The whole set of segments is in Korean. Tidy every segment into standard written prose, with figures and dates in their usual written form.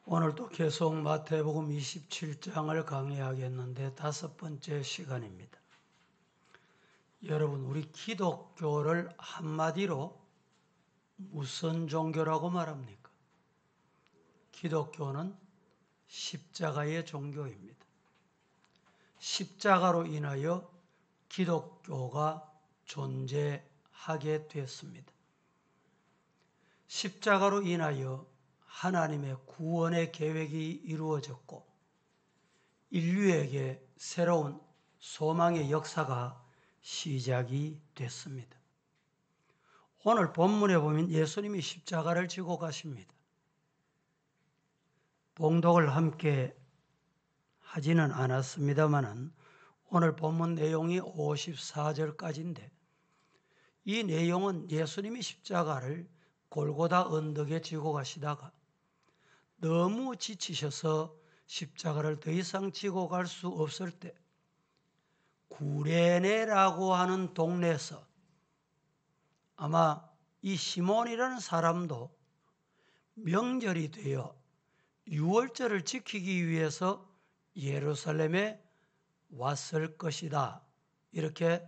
오늘도 계속 마태복음 27장을 강의하겠는데 5번째 시간입니다. 여러분, 우리 기독교를 한마디로 무슨 종교라고 말합니까? 기독교는 십자가의 종교입니다. 십자가로 인하여 기독교가 존재하게 되었습니다. 십자가로 인하여 하나님의 구원의 계획이 이루어졌고 인류에게 새로운 소망의 역사가 시작이 됐습니다. 오늘 본문에 보면 예수님이 십자가를 지고 가십니다. 봉독을 함께 하지는 않았습니다만 오늘 본문 내용이 54절까지인데 이 내용은 예수님이 십자가를 골고다 언덕에 지고 가시다가 너무 지치셔서 십자가를 더 이상 지고 갈 수 없을 때 구레네라고 하는 동네에서 아마 이 시몬이라는 사람도 명절이 되어 유월절을 지키기 위해서 예루살렘에 왔을 것이다. 이렇게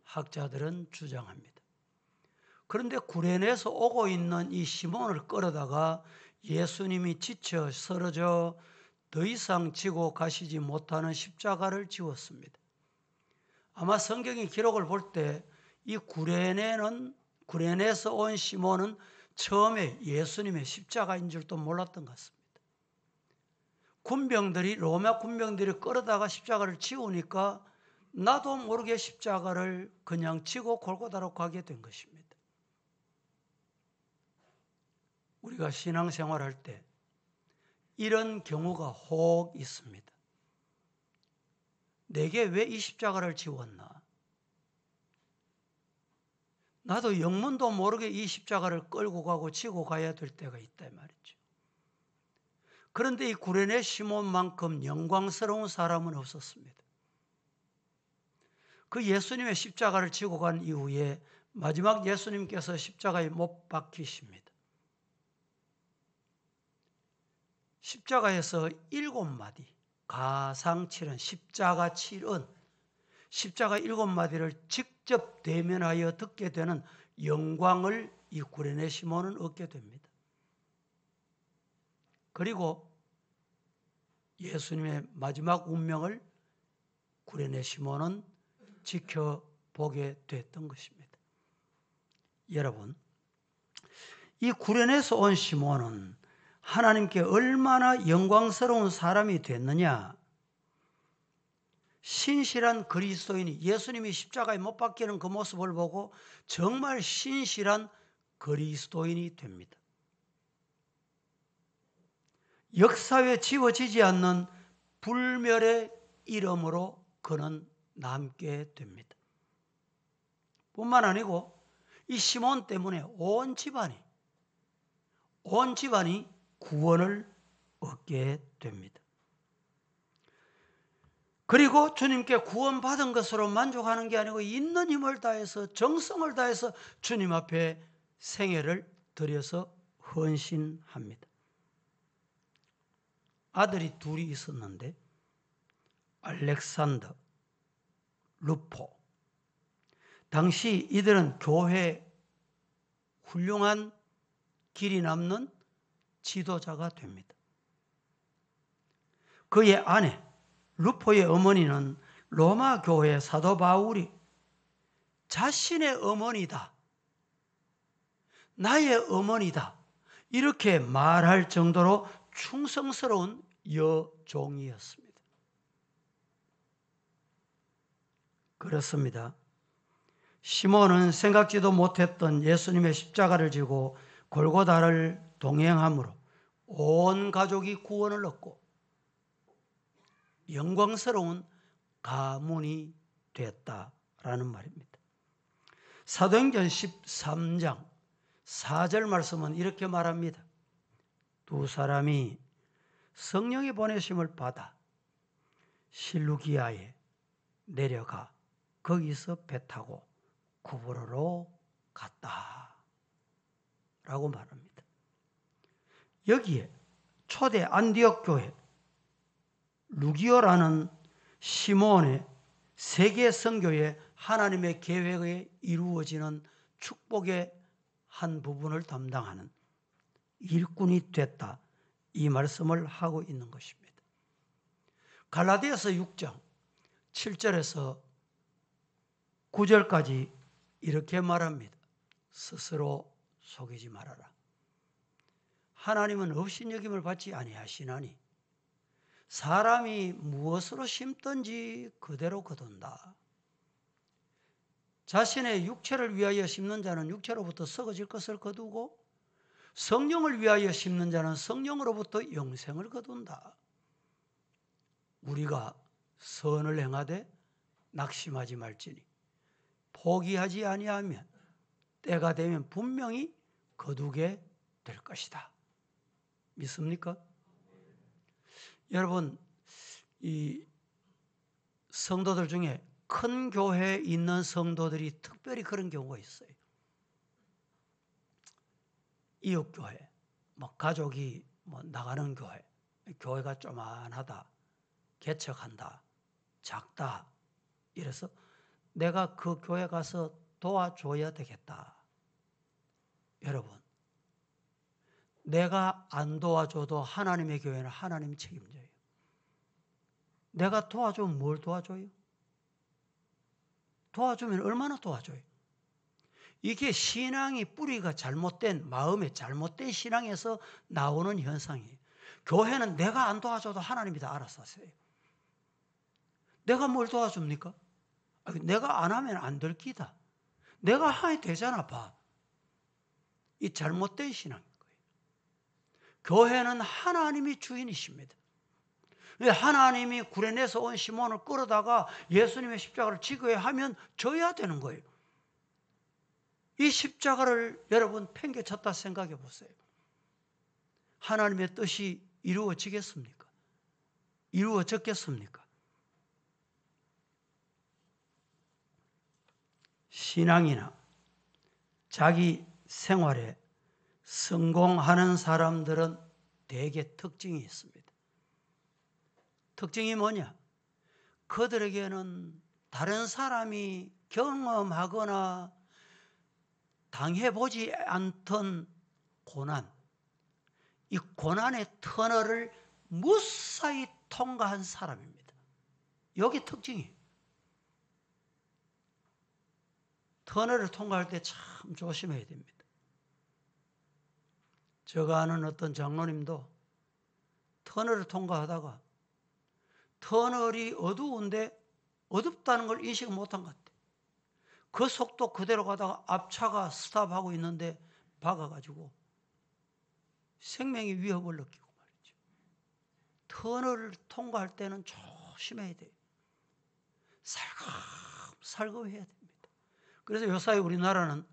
학자들은 주장합니다. 그런데 구레네에서 오고 있는 이 시몬을 끌어다가 예수님이 지쳐 쓰러져 더 이상 지고 가시지 못하는 십자가를 지웠습니다. 아마 성경의 기록을 볼 때 이 구레네에서 온 시몬은 처음에 예수님의 십자가인 줄도 몰랐던 것 같습니다. 로마 군병들이 끌어다가 십자가를 지우니까 나도 모르게 십자가를 그냥 지고 골고다로 가게 된 것입니다. 우리가 신앙생활할 때 이런 경우가 혹 있습니다. 내게 왜 이 십자가를 지웠나? 나도 영문도 모르게 이 십자가를 끌고 가고 지고 가야 될 때가 있다 말이죠. 그런데 이 구레네 시몬만큼 영광스러운 사람은 없었습니다. 그 예수님의 십자가를 지고 간 이후에 마지막 예수님께서 십자가에 못 박히십니다. 십자가에서 7마디 가상 7은 십자가 7은 십자가 7마디를 직접 대면하여 듣게 되는 영광을 이 구레네 시몬은 얻게 됩니다. 그리고 예수님의 마지막 운명을 구레네 시몬은 지켜보게 됐던 것입니다. 여러분, 이 구레네에서 온 시몬은 하나님께 얼마나 영광스러운 사람이 됐느냐? 신실한 그리스도인이 예수님이 십자가에 못 박히는 그 모습을 보고 정말 신실한 그리스도인이 됩니다. 역사에 지워지지 않는 불멸의 이름으로 그는 남게 됩니다. 뿐만 아니고 이 시몬 때문에 온 집안이 구원을 얻게 됩니다. 그리고 주님께 구원받은 것으로 만족하는 게 아니고 있는 힘을 다해서 정성을 다해서 주님 앞에 생애를 들여서 헌신합니다. 아들이 둘이 있었는데 알렉산더, 루포. 당시 이들은 교회 훌륭한 길이 남는 지도자가 됩니다. 그의 아내 루포의 어머니는 로마 교회 사도 바울이 자신의 어머니다, 나의 어머니다 이렇게 말할 정도로 충성스러운 여종이었습니다. 그렇습니다. 시몬은 생각지도 못했던 예수님의 십자가를 지고 골고다를 동행함으로 온 가족이 구원을 얻고 영광스러운 가문이 되었다라는 말입니다. 사도행전 13장 4절 말씀은 이렇게 말합니다. 두 사람이 성령의 보내심을 받아 실루기아에 내려가 거기서 배 타고 구브로로 갔다 라고 말합니다. 여기에 초대 안디옥 교회 루기오라는 시몬의 세계 선교에 하나님의 계획에 이루어지는 축복의 한 부분을 담당하는 일꾼이 됐다. 이 말씀을 하고 있는 것입니다. 갈라디아서 6장 7절에서 9절까지 이렇게 말합니다. 스스로 속이지 말아라. 하나님은 업신여김을 받지 아니하시나니 사람이 무엇으로 심든지 그대로 거둔다. 자신의 육체를 위하여 심는 자는 육체로부터 썩어질 것을 거두고 성령을 위하여 심는 자는 성령으로부터 영생을 거둔다. 우리가 선을 행하되 낙심하지 말지니 포기하지 아니하면 때가 되면 분명히 거두게 될 것이다. 믿습니까? 여러분, 이 성도들 중에 큰 교회에 있는 성도들이 특별히 그런 경우가 있어요. 이웃교회, 가족이 나가는 교회, 교회가 쪼만하다, 개척한다, 작다, 이래서 내가 그 교회 가서 도와줘야 되겠다. 여러분, 내가 안 도와줘도 하나님의 교회는 하나님이 책임져요. 내가 도와주면 뭘 도와줘요? 도와주면 얼마나 도와줘요? 이게 신앙이 뿌리가 잘못된, 마음의 잘못된 신앙에서 나오는 현상이에요. 교회는 내가 안 도와줘도 하나님이 다 알아서 하세요. 내가 뭘 도와줍니까? 내가 안 하면 안 될 기다. 내가 하면 되잖아, 봐. 이 잘못된 신앙인 거예요. 교회는 하나님이 주인이십니다. 하나님이 구레네에서 온 시몬을 끌어다가 예수님의 십자가를 지고야 하면 져야 되는 거예요. 이 십자가를 여러분 팽개쳤다 생각해 보세요. 하나님의 뜻이 이루어지겠습니까? 이루어졌겠습니까? 신앙이나 자기 생활에 성공하는 사람들은 대개 특징이 있습니다. 특징이 뭐냐? 그들에게는 다른 사람이 경험하거나 당해보지 않던 고난, 이 고난의 터널을 무사히 통과한 사람입니다. 여기 특징이에요. 터널을 통과할 때 참 조심해야 됩니다. 제가 아는 어떤 장로님도 터널을 통과하다가 터널이 어두운데 어둡다는 걸 인식 못한 것 같아요. 그 속도 그대로 가다가 앞차가 스탑하고 있는데 박아가지고 생명의 위협을 느끼고 말이죠. 터널을 통과할 때는 조심해야 돼요. 살금살금 해야 됩니다. 그래서 요사이 우리나라는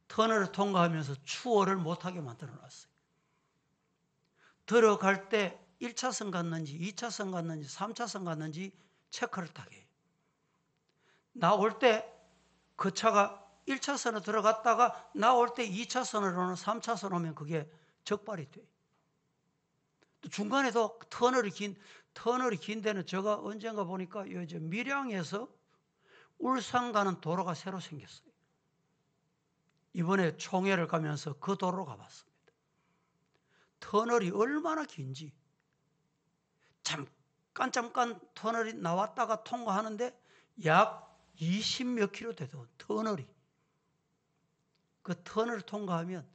터널을 통과하면서 추월을 못하게 만들어놨어요. 들어갈 때 1차선 갔는지 2차선 갔는지 3차선 갔는지 체크를 타게 해요. 나올 때 그 차가 1차선으로 들어갔다가 나올 때 2차선으로는 3차선 오면 그게 적발이 돼요. 또 중간에도 터널이 긴 데는 제가 언젠가 보니까 밀양에서 울산 가는 도로가 새로 생겼어요. 이번에 총회를 가면서 그 도로로 가봤습니다. 터널이 얼마나 긴지 잠깐 터널이 나왔다가 통과하는데 약 20몇 킬로 되던 터널이, 그 터널을 통과하면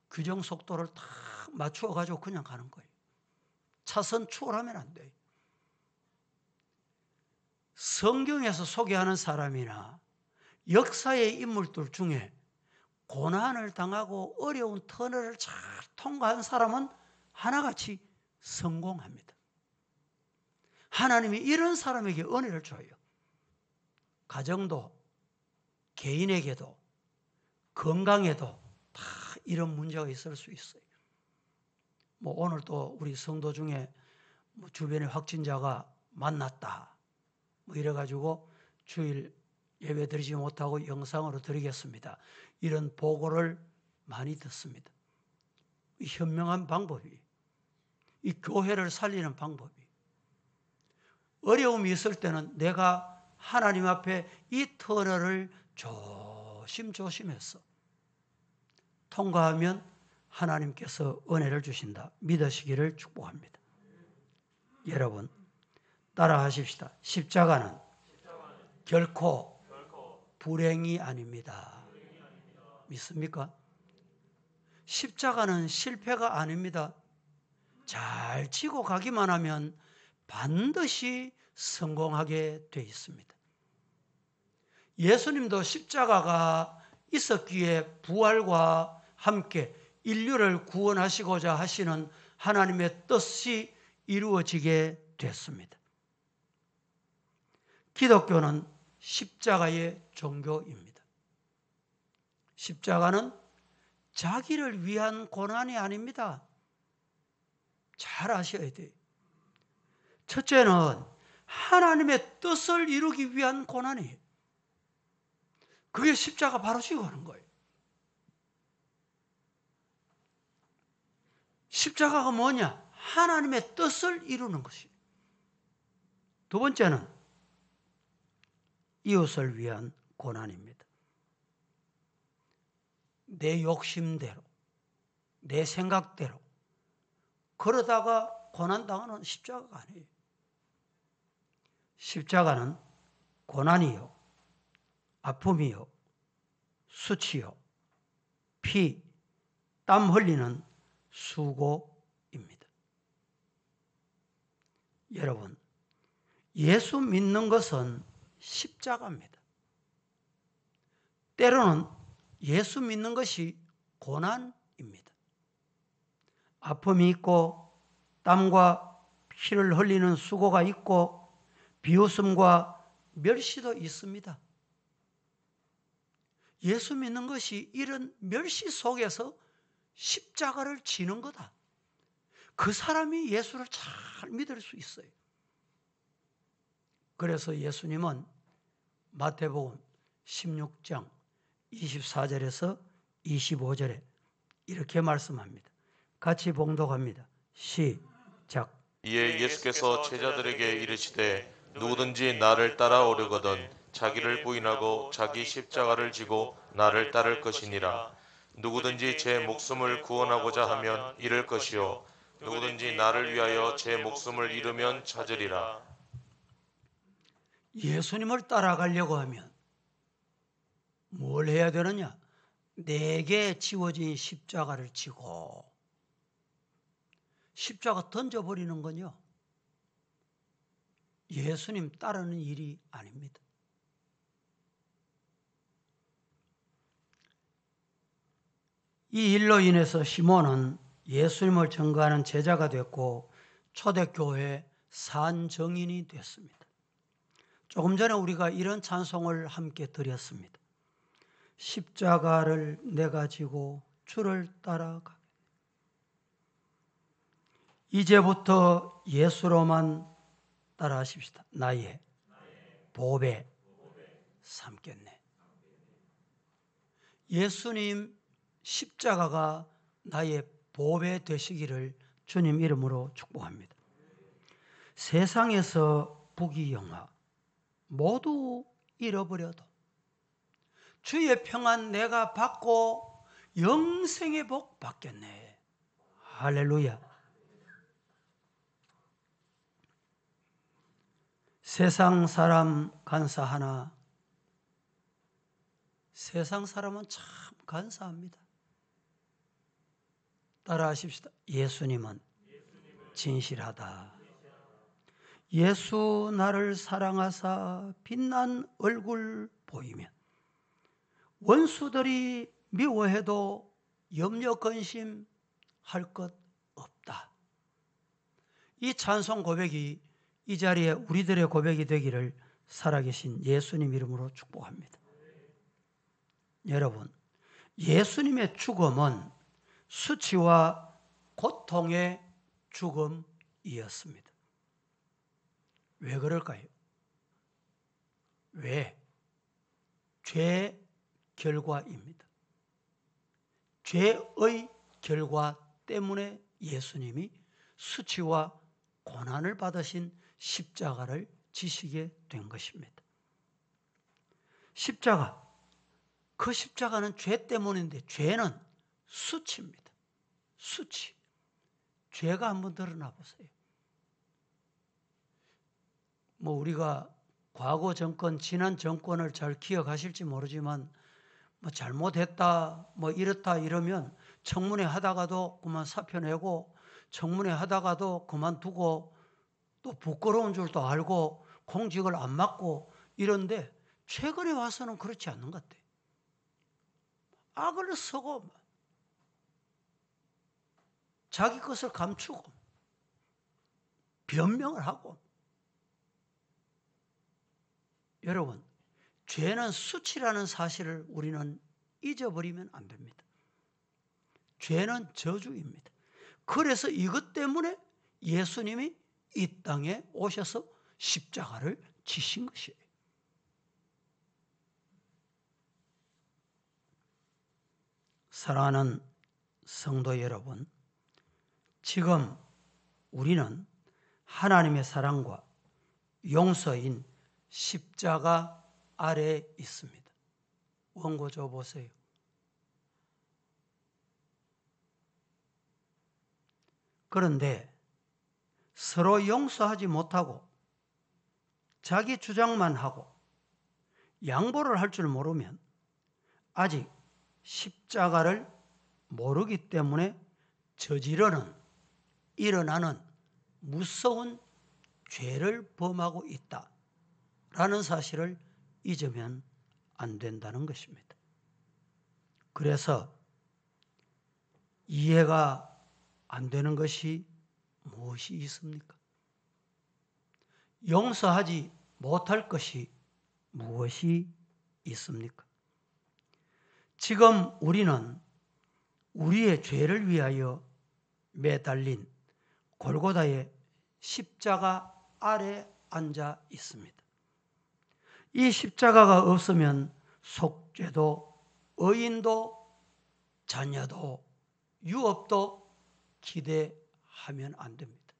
규정 속도를 다 맞추어 가지고 그냥 가는 거예요. 차선 추월하면 안 돼요. 성경에서 소개하는 사람이나 역사의 인물들 중에 고난을 당하고 어려운 터널을 잘 통과한 사람은 하나같이 성공합니다. 하나님이 이런 사람에게 은혜를 줘요. 가정도, 개인에게도, 건강에도 다 이런 문제가 있을 수 있어요. 오늘 또 우리 성도 중에 주변에 확진자가 만났다, 이래가지고 주일 예배 드리지 못하고 영상으로 드리겠습니다. 이런 보고를 많이 듣습니다. 현명한 방법이에요. 이 교회를 살리는 방법이. 어려움이 있을 때는 내가 하나님 앞에 이 터널을 조심조심해서 통과하면 하나님께서 은혜를 주신다. 믿으시기를 축복합니다. 여러분, 따라 하십시다. 십자가는 결코 불행이 아닙니다. 믿습니까? 십자가는 실패가 아닙니다. 잘 지고 가기만 하면 반드시 성공하게 되어 있습니다. 예수님도 십자가가 있었기에 부활과 함께 인류를 구원하시고자 하시는 하나님의 뜻이 이루어지게 됐습니다. 기독교는 십자가의 종교입니다. 십자가는 자기를 위한 고난이 아닙니다. 잘 아셔야 돼요. 첫째는 하나님의 뜻을 이루기 위한 고난이에요. 그게 십자가 바로 지고 가는 거예요. 십자가가 뭐냐? 하나님의 뜻을 이루는 것이에요. 두 번째는 이웃을 위한 고난입니다. 내 욕심대로, 내 생각대로 그러다가 고난당하는 십자가가 아니에요. 십자가는 고난이요, 아픔이요, 수치요, 피, 땀 흘리는 수고입니다. 여러분, 예수 믿는 것은 십자가입니다. 때로는 예수 믿는 것이 고난입니다. 아픔이 있고 땀과 피를 흘리는 수고가 있고 비웃음과 멸시도 있습니다. 예수 믿는 것이 이런 멸시 속에서 십자가를 지는 거다. 그 사람이 예수를 잘 믿을 수 있어요. 그래서 예수님은 마태복음 16장 24절에서 25절에 이렇게 말씀합니다. 같이 봉독합니다. 시작. 이에 예수께서 제자들에게 이르시되 누구든지 나를 따라오려거든 자기를 부인하고 자기 십자가를 지고 나를 따를 것이니라. 누구든지 제 목숨을 구원하고자 하면 잃을 것이요 누구든지 나를 위하여 제 목숨을 잃으면 찾으리라. 예수님을 따라가려고 하면 뭘 해야 되느냐? 내게 지워진 십자가를 지고 십자가 던져버리는 건요, 예수님 따르는 일이 아닙니다. 이 일로 인해서 시몬은 예수님을 증거하는 제자가 됐고 초대교회 산정인이 됐습니다. 조금 전에 우리가 이런 찬송을 함께 드렸습니다. 십자가를 내가 지고 주를 따라가게. 이제부터 예수로만 따라하십시다. 나의 보배 삼겠네. 예수님 십자가가 나의 보배 되시기를 주님 이름으로 축복합니다. 세상에서 부귀영화 모두 잃어버려도 주의 평안 내가 받고 영생의 복 받겠네. 할렐루야. 세상 사람 간사하나 세상 사람은 참 간사합니다. 따라하십시다. 예수님은 진실하다. 예수 나를 사랑하사 빛난 얼굴 보이면 원수들이 미워해도 염려 근심 할 것 없다. 이 찬송 고백이 이 자리에 우리들의 고백이 되기를 살아계신 예수님 이름으로 축복합니다. 여러분, 예수님의 죽음은 수치와 고통의 죽음이었습니다. 왜 그럴까요? 왜? 죄의 결과입니다. 죄의 결과 때문에 예수님이 수치와 고난을 받으신 십자가를 지시게 된 것입니다. 십자가, 그 십자가는 죄 때문인데 죄는 수치입니다. 수치. 죄가 한번 드러나 보세요. 우리가 과거 정권, 지난 정권을 잘 기억하실지 모르지만 잘못했다, 이렇다 이러면 청문회 하다가도 그만 사표 내고 청문회 하다가도 그만두고 또 부끄러운 줄도 알고 공직을 안 맡고 이런데 최근에 와서는 그렇지 않는 것 같아요. 악을 쓰고 자기 것을 감추고 변명을 하고. 여러분, 죄는 수치라는 사실을 우리는 잊어버리면 안 됩니다. 죄는 저주입니다. 그래서 이것 때문에 예수님이 이 땅에 오셔서 십자가를 지신 것이에요. 사랑하는 성도 여러분, 지금 우리는 하나님의 사랑과 용서인 십자가 아래에 있습니다. 원고 줘 보세요. 그런데 서로 용서하지 못하고 자기 주장만 하고 양보를 할 줄 모르면 아직 십자가를 모르기 때문에 일어나는 무서운 죄를 범하고 있다라는 사실을 잊으면 안 된다는 것입니다. 그래서 이해가 안 되는 것이 무엇이 있습니까? 용서하지 못할 것이 무엇이 있습니까? 지금 우리는 우리의 죄를 위하여 매달린 골고다의 십자가 아래 앉아 있습니다. 이 십자가가 없으면 속죄도, 의인도, 자녀도, 유업도 기대하면 안 됩니다.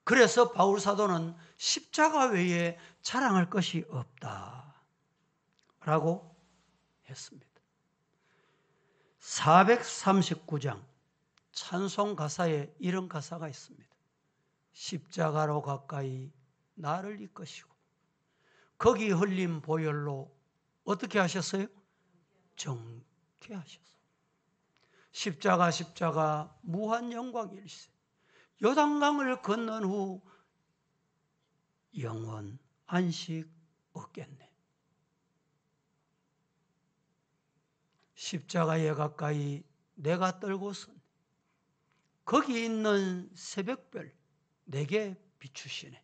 그래서 바울 사도는 십자가 외에 자랑할 것이 없다라고 했습니다. 439장 찬송 가사에 이런 가사가 있습니다. 십자가로 가까이 나를 이끄시고 거기 흘린 보혈로 어떻게 하셨어요? 정케 하셨어요. 십자가 무한 영광일세. 요단강을 건넌 후 영원 안식 얻겠네. 십자가에 가까이 내가 떨고선 거기 있는 새벽별 내게 비추시네.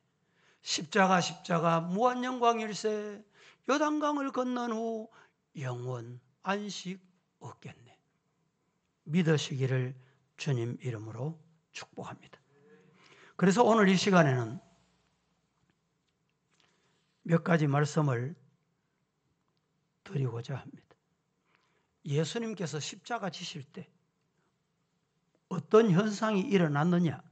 십자가 무한 영광일세. 요단강을 건넌 후 영원 안식 얻겠네. 믿으시기를 주님 이름으로 축복합니다. 그래서 오늘 이 시간에는 몇 가지 말씀을 드리고자 합니다. 예수님께서 십자가 지실 때 어떤 현상이 일어났느냐?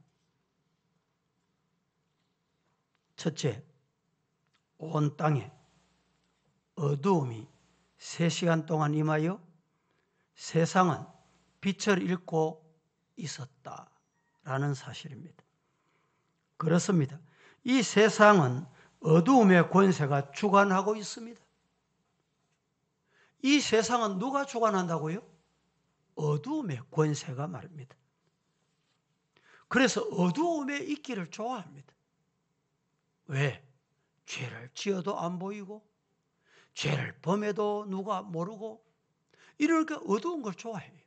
첫째, 온 땅에 어두움이 3시간 동안 임하여 세상은 빛을 잃고 있었다라는 사실입니다. 그렇습니다. 이 세상은 어두움의 권세가 주관하고 있습니다. 이 세상은 누가 주관한다고요? 어두움의 권세가 말입니다. 그래서 어두움에 있기를 좋아합니다. 왜? 죄를 지어도 안 보이고 죄를 범해도 누가 모르고 이러니까 어두운 걸 좋아해요.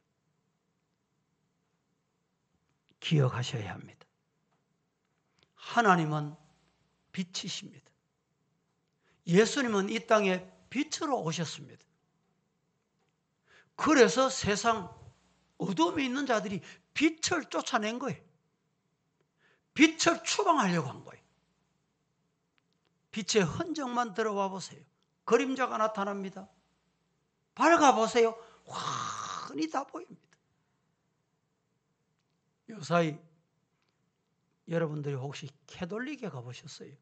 기억하셔야 합니다. 하나님은 빛이십니다. 예수님은 이 땅에 빛으로 오셨습니다. 그래서 세상 어둠에 있는 자들이 빛을 쫓아낸 거예요. 빛을 추방하려고 한 거예요. 빛의 흔적만 들어와 보세요. 그림자가 나타납니다. 밝아보세요. 환히 다 보입니다. 요사이 여러분들이 혹시 캐톨릭에 가보셨어요?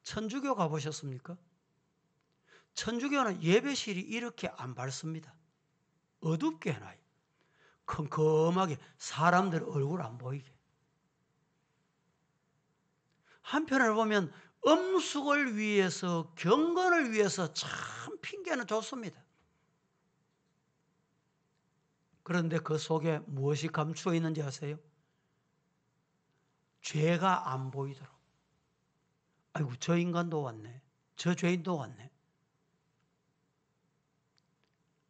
천주교 가보셨습니까? 천주교는 예배실이 이렇게 안 밝습니다. 어둡게 해놔요. 컴컴하게 사람들 얼굴 안 보이게. 한편으로 보면 엄숙을 위해서, 경건을 위해서 참 핑계는 좋습니다. 그런데 그 속에 무엇이 감추어 있는지 아세요? 죄가 안 보이도록. 아이고, 저 인간도 왔네. 저 죄인도 왔네.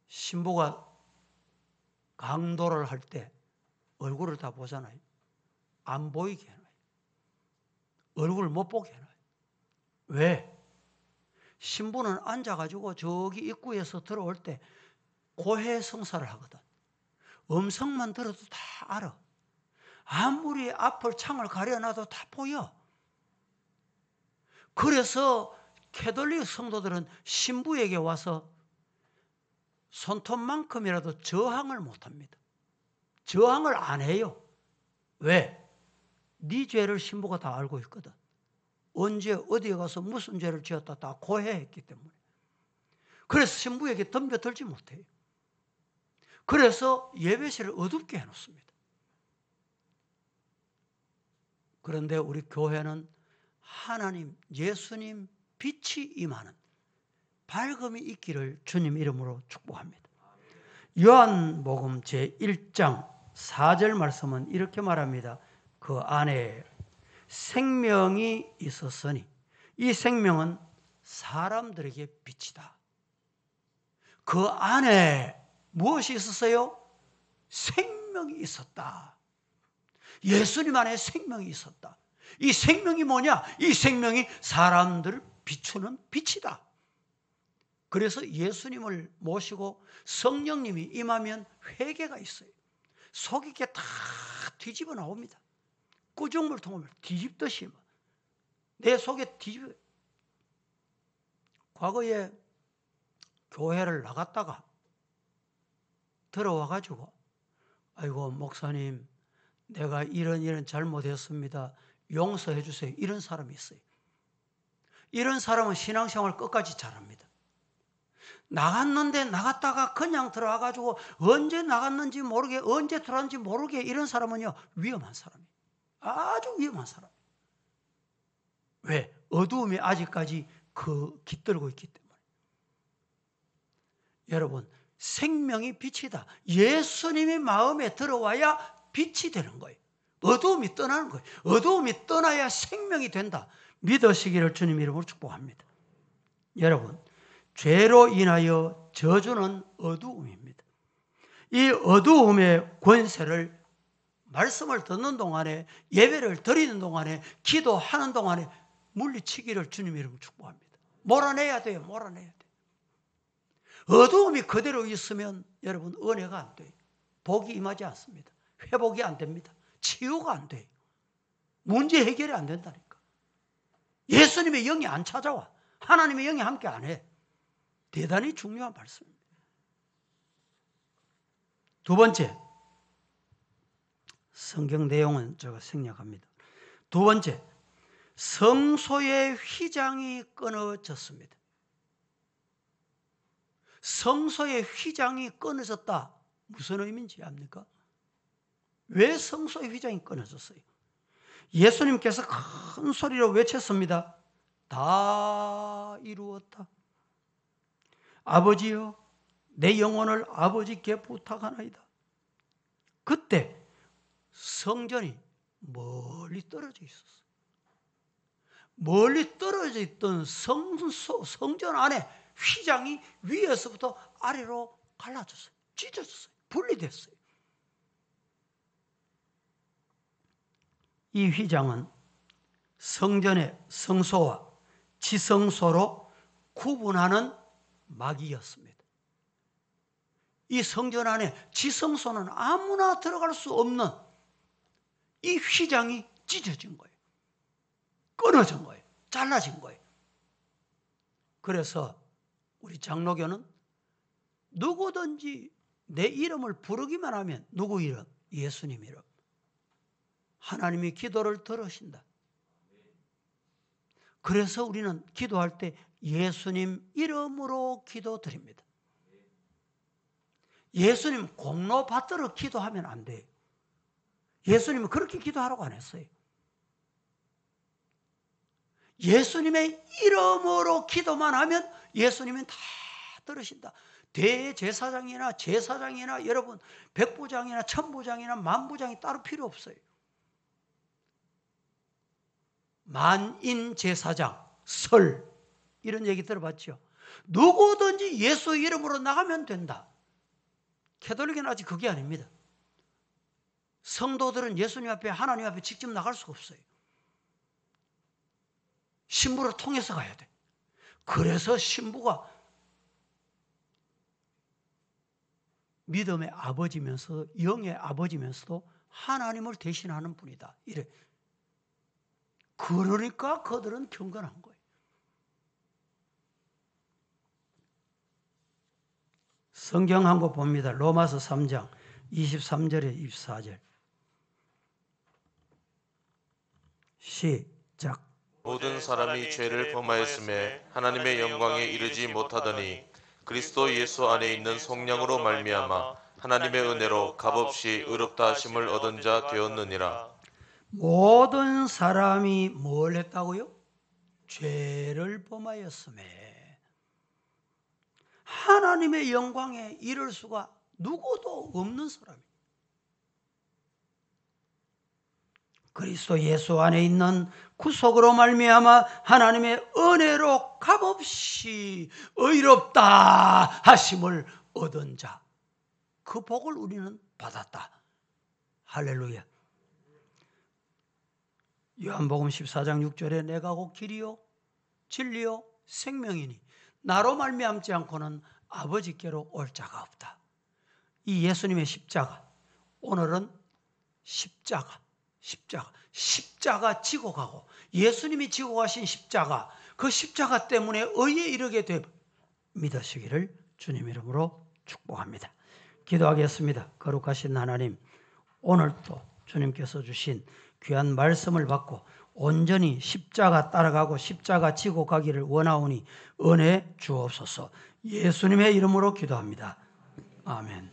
신부가 강도를 할 때 얼굴을 다 보잖아요. 안 보이게 해놔요. 얼굴을 못 보게 해놔요. 왜? 신부는 앉아가지고 저기 입구에서 들어올 때 고해성사를 하거든. 음성만 들어도 다 알아. 아무리 앞을 창을 가려놔도 다 보여. 그래서 캐톨릭 성도들은 신부에게 와서 손톱만큼이라도 저항을 못합니다. 저항을 안 해요. 왜? 네 죄를 신부가 다 알고 있거든. 언제 어디에 가서 무슨 죄를 지었다 다 고해했기 때문에. 그래서 신부에게 덤벼들지 못해요. 그래서 예배실을 어둡게 해놓습니다. 그런데 우리 교회는 하나님, 예수님 빛이 임하는 밝음이 있기를 주님 이름으로 축복합니다. 요한복음 제1장 4절 말씀은 이렇게 말합니다. 그 안에 생명이 있었으니 이 생명은 사람들에게 빛이다. 그 안에 무엇이 있었어요? 생명이 있었다. 예수님 안에 생명이 있었다. 이 생명이 뭐냐? 이 생명이 사람들을 비추는 빛이다. 그래서 예수님을 모시고 성령님이 임하면 회개가 있어요. 속이 이렇게 다 뒤집어 나옵니다. 꾸중물통을 뒤집듯이 내 속에 뒤집어. 과거에 교회를 나갔다가 들어와가지고 아이고 목사님 내가 이런 잘못했습니다. 용서해 주세요. 이런 사람이 있어요. 이런 사람은 신앙생활 끝까지 잘합니다. 나갔는데 나갔다가 그냥 들어와가지고 언제 나갔는지 모르게 언제 들어왔는지 모르게 이런 사람은요 위험한 사람이에요. 아주 위험한 사람. 왜? 어두움이 아직까지 깃들고 있기 때문에. 여러분 생명이 빛이다. 예수님이 마음에 들어와야 빛이 되는 거예요. 어두움이 떠나는 거예요. 어두움이 떠나야 생명이 된다. 믿으시기를 주님 이름으로 축복합니다. 여러분 죄로 인하여 저주는 어두움입니다. 이 어두움의 권세를 말씀을 듣는 동안에 예배를 드리는 동안에 기도하는 동안에 물리치기를 주님 이름으로 축복합니다. 몰아내야 돼요. 몰아내야 돼요. 어두움이 그대로 있으면 여러분 은혜가 안 돼요. 복이 임하지 않습니다. 회복이 안 됩니다. 치유가 안 돼요. 문제 해결이 안 된다니까. 예수님의 영이 안 찾아와. 하나님의 영이 함께 안 해. 대단히 중요한 말씀입니다. 두 번째, 성경 내용은 제가 생략합니다. 두 번째, 성소의 휘장이 끊어졌습니다. 성소의 휘장이 끊어졌다. 무슨 의미인지 압니까? 왜 성소의 휘장이 끊어졌어요? 예수님께서 큰 소리로 외쳤습니다. 다 이루었다. 아버지여 내 영혼을 아버지께 부탁하나이다. 그때 성전이 멀리 떨어져 있었어요. 멀리 떨어져 있던 성전 안에 휘장이 위에서부터 아래로 갈라졌어요. 찢어졌어요. 분리됐어요. 이 휘장은 성전의 성소와 지성소로 구분하는 막이었습니다. 이 성전 안에 지성소는 아무나 들어갈 수 없는 이 휘장이 찢어진 거예요. 끊어진 거예요. 잘라진 거예요. 그래서 우리 장로교는 누구든지 내 이름을 부르기만 하면 누구 이름? 예수님 이름. 하나님이 기도를 들으신다. 그래서 우리는 기도할 때 예수님 이름으로 기도드립니다. 예수님 공로 받들어 기도하면 안 돼요. 예수님은 그렇게 기도하라고 안 했어요. 예수님의 이름으로 기도만 하면 예수님은 다 들으신다. 대제사장이나 제사장이나 여러분 백부장이나 천부장이나 만부장이 따로 필요 없어요. 만인제사장, 설 이런 얘기 들어봤죠? 누구든지 예수 이름으로 나가면 된다. 캐톨릭은 아직 그게 아닙니다. 성도들은 예수님 앞에 하나님 앞에 직접 나갈 수가 없어요. 신부를 통해서 가야 돼. 그래서 신부가 믿음의 아버지면서 영의 아버지면서도 하나님을 대신하는 분이다. 이래. 그러니까 그들은 경건한 거예요. 성경 한 권 봅니다. 로마서 3장 23절에 24절. 시작. 모든 사람이 죄를 범하였음에 하나님의 영광에 이르지 못하더니 그리스도 예수 안에 있는 성령으로 말미암아 하나님의 은혜로 값없이 의롭다 하심을 얻은 자 되었느니라. 모든 사람이 뭘 했다고요? 죄를 범하였음에 하나님의 영광에 이를 수가 누구도 없는 사람이에요. 그리스도 예수 안에 있는 구속으로 말미암아 하나님의 은혜로 값없이 의롭다 하심을 얻은 자, 그 복을 우리는 받았다. 할렐루야. 요한복음 14장 6절에 내가 곧 길이요 진리요 생명이니 나로 말미암지 않고는 아버지께로 올 자가 없다. 이 예수님의 십자가, 오늘은 십자가 지고 가고 예수님이 지고 가신 십자가, 그 십자가 때문에 의에 이르게 되 믿으시기를 주님 이름으로 축복합니다. 기도하겠습니다. 거룩하신 하나님, 오늘도 주님께서 주신 귀한 말씀을 받고 온전히 십자가 따라가고 십자가 지고 가기를 원하오니 은혜 주옵소서. 예수님의 이름으로 기도합니다. 아멘.